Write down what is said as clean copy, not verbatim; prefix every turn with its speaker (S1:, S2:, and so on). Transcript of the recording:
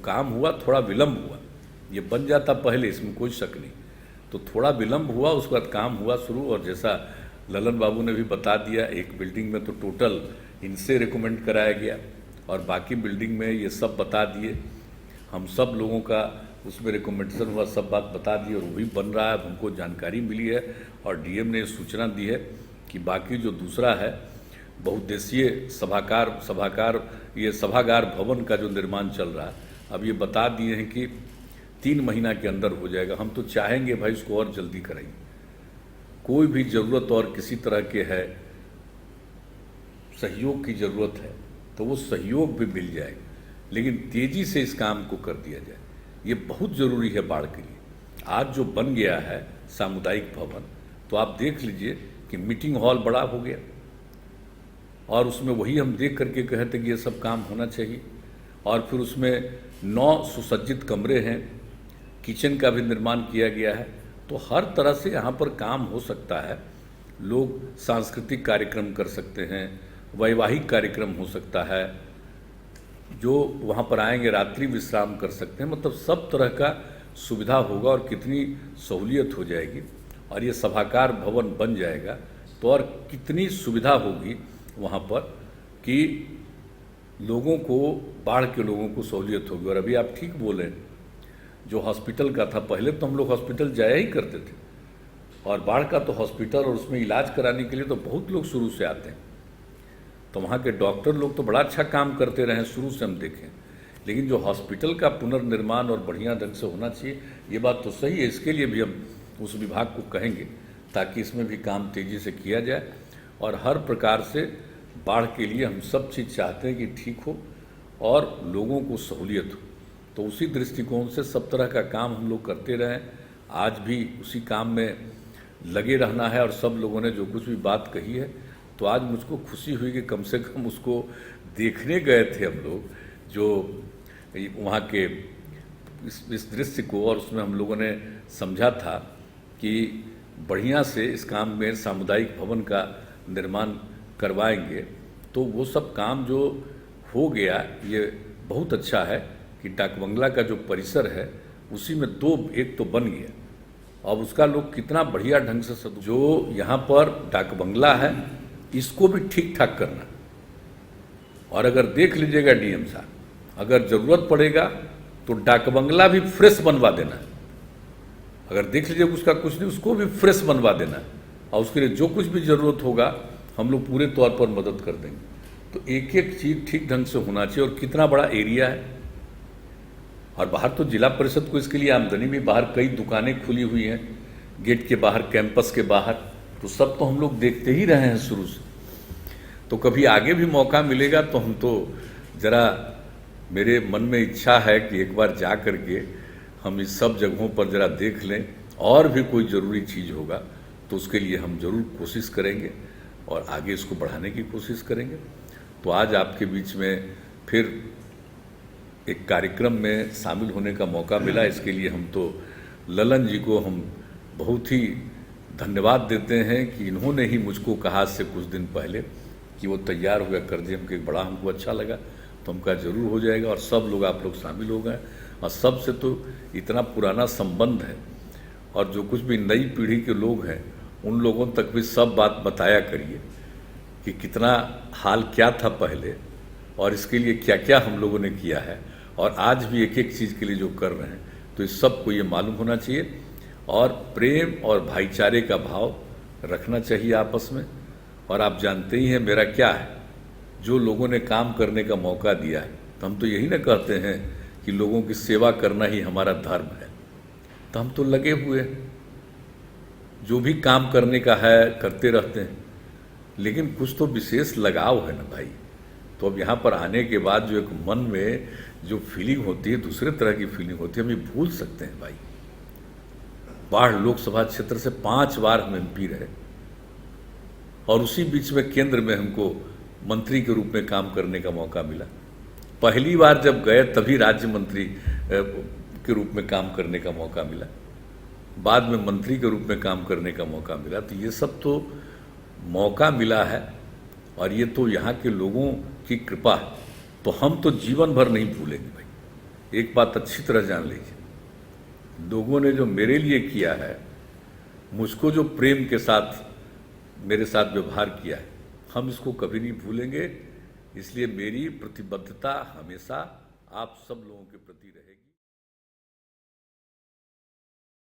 S1: काम हुआ थोड़ा विलम्ब हुआ, ये बन जाता पहले, इसमें कोई शक नहीं। तो थोड़ा विलम्ब हुआ, उसके बाद काम हुआ शुरू। और जैसा ललन बाबू ने भी बता दिया, एक बिल्डिंग में तो टोटल इनसे रिकमेंड कराया गया और बाकी बिल्डिंग में ये सब बता दिए, हम सब लोगों का उसमें रिकमेंडेशन हुआ, सब बात बता दी और वही बन रहा है। हमको जानकारी मिली है और डीएम ने सूचना दी है कि बाकी जो दूसरा है बहुउद्देशीय सभागार भवन का जो निर्माण चल रहा है, अब ये बता दिए हैं कि 3 महीना के अंदर हो जाएगा। हम तो चाहेंगे भाई इसको और जल्दी करेंगे, कोई भी ज़रूरत और किसी तरह के है सहयोग की ज़रूरत है तो वो सहयोग भी मिल जाएगा, लेकिन तेज़ी से इस काम को कर दिया जाए, ये बहुत ज़रूरी है बाढ़ के लिए। आज जो बन गया है सामुदायिक भवन, तो आप देख लीजिए कि मीटिंग हॉल बड़ा हो गया और उसमें वही हम देख करके कहते कि ये सब काम होना चाहिए। और फिर उसमें 9 सुसज्जित कमरे हैं, किचन का भी निर्माण किया गया है। तो हर तरह से यहाँ पर काम हो सकता है। लोग सांस्कृतिक कार्यक्रम कर सकते हैं, वैवाहिक कार्यक्रम हो सकता है, जो वहाँ पर आएंगे रात्रि विश्राम कर सकते हैं। मतलब सब तरह का सुविधा होगा और कितनी सहूलियत हो जाएगी। और ये सभागार भवन बन जाएगा तो और कितनी सुविधा होगी वहाँ पर कि लोगों को, बाढ़ के लोगों को सहूलियत होगी। और अभी आप ठीक बोले, जो हॉस्पिटल का था, पहले तो हम लोग हॉस्पिटल जाया ही करते थे, और बाढ़ का तो हॉस्पिटल और उसमें इलाज कराने के लिए तो बहुत लोग शुरू से आते हैं। तो वहाँ के डॉक्टर लोग तो बड़ा अच्छा काम करते रहे शुरू से हम देखें, लेकिन जो हॉस्पिटल का पुनर्निर्माण और बढ़िया ढंग से होना चाहिए, ये बात तो सही है। इसके लिए भी हम उस विभाग को कहेंगे ताकि इसमें भी काम तेज़ी से किया जाए। और हर प्रकार से बाढ़ के लिए हम सब चीज़ चाहते हैं कि ठीक हो और लोगों को सहूलियत हो। तो उसी दृष्टिकोण से सब तरह का काम हम लोग करते रहें। आज भी उसी काम में लगे रहना है। और सब लोगों ने जो कुछ भी बात कही है, तो आज मुझको खुशी हुई कि कम से कम उसको देखने गए थे हम लोग, जो वहाँ के इस दृश्य को, और उसमें हम लोगों ने समझा था कि बढ़िया से इस काम में सामुदायिक भवन का निर्माण करवाएंगे। तो वो सब काम जो हो गया, ये बहुत अच्छा है कि डाक बंगला का जो परिसर है उसी में एक तो बन गया। अब उसका लोग कितना बढ़िया ढंग से जो यहाँ पर डाक बंगला है इसको भी ठीक ठाक करना। और अगर देख लीजिएगा डीएम साहब, अगर ज़रूरत पड़ेगा तो डाक बंगला भी फ्रेश बनवा देना। अगर देख लीजिएगा उसका कुछ नहीं, उसको भी फ्रेश बनवा देना। और उसके लिए जो कुछ भी ज़रूरत होगा हम लोग पूरे तौर पर मदद कर देंगे। तो एक एक चीज़ ठीक ढंग से होना चाहिए। और कितना बड़ा एरिया है, और बाहर तो जिला परिषद को इसके लिए आमदनी भी, बाहर कई दुकानें खुली हुई हैं, गेट के बाहर, कैंपस के बाहर, तो सब तो हम लोग देखते ही रहे हैं शुरू से। तो कभी आगे भी मौका मिलेगा तो हम तो ज़रा, मेरे मन में इच्छा है कि एक बार जा करके हम इस सब जगहों पर ज़रा देख लें। और भी कोई ज़रूरी चीज़ होगा तो उसके लिए हम ज़रूर कोशिश करेंगे और आगे इसको बढ़ाने की कोशिश करेंगे। तो आज आपके बीच में फिर एक कार्यक्रम में शामिल होने का मौका मिला, इसके लिए हम तो ललन जी को हम बहुत ही धन्यवाद देते हैं कि इन्होंने ही मुझको कहा से कुछ दिन पहले कि वो तैयार हो गया कर दिए। हमको अच्छा लगा, तो हम कहा जरूर हो जाएगा। और सब लोग, आप लोग शामिल हो गए, और सबसे तो इतना पुराना संबंध है। और जो कुछ भी नई पीढ़ी के लोग हैं उन लोगों तक भी सब बात बताया करिए कि कितना हाल क्या था पहले और इसके लिए क्या क्या हम लोगों ने किया है, और आज भी एक एक चीज़ के लिए जो कर रहे हैं। तो इस सब को ये मालूम होना चाहिए और प्रेम और भाईचारे का भाव रखना चाहिए आपस में। और आप जानते ही हैं मेरा क्या है, जो लोगों ने काम करने का मौका दिया है, तो हम तो यही ना कहते हैं कि लोगों की सेवा करना ही हमारा धर्म है। तो हम तो लगे हुए हैं, जो भी काम करने का है करते रहते हैं, लेकिन कुछ तो विशेष लगाव है ना भाई। तो अब यहाँ पर आने के बाद जो एक मन में जो फीलिंग होती है, दूसरे तरह की फीलिंग होती है, हम ये भूल सकते हैं भाई। बाढ़ लोकसभा क्षेत्र से 5 बार हम एमपी रहे, और उसी बीच में केंद्र में हमको मंत्री के रूप में काम करने का मौका मिला। पहली बार जब गए तभी राज्य मंत्री के रूप में काम करने का मौका मिला, बाद में मंत्री के रूप में काम करने का मौका मिला। तो ये सब तो मौका मिला है, और ये तो यहाँ के लोगों की कृपा है। तो हम तो जीवन भर नहीं भूलेंगे भाई। एक बात अच्छी तरह जान लीजिए, लोगों ने जो मेरे लिए किया है, मुझको जो प्रेम के साथ मेरे साथ व्यवहार किया है, हम इसको कभी नहीं भूलेंगे। इसलिए मेरी प्रतिबद्धता हमेशा आप सब लोगों के प्रति रहेगी।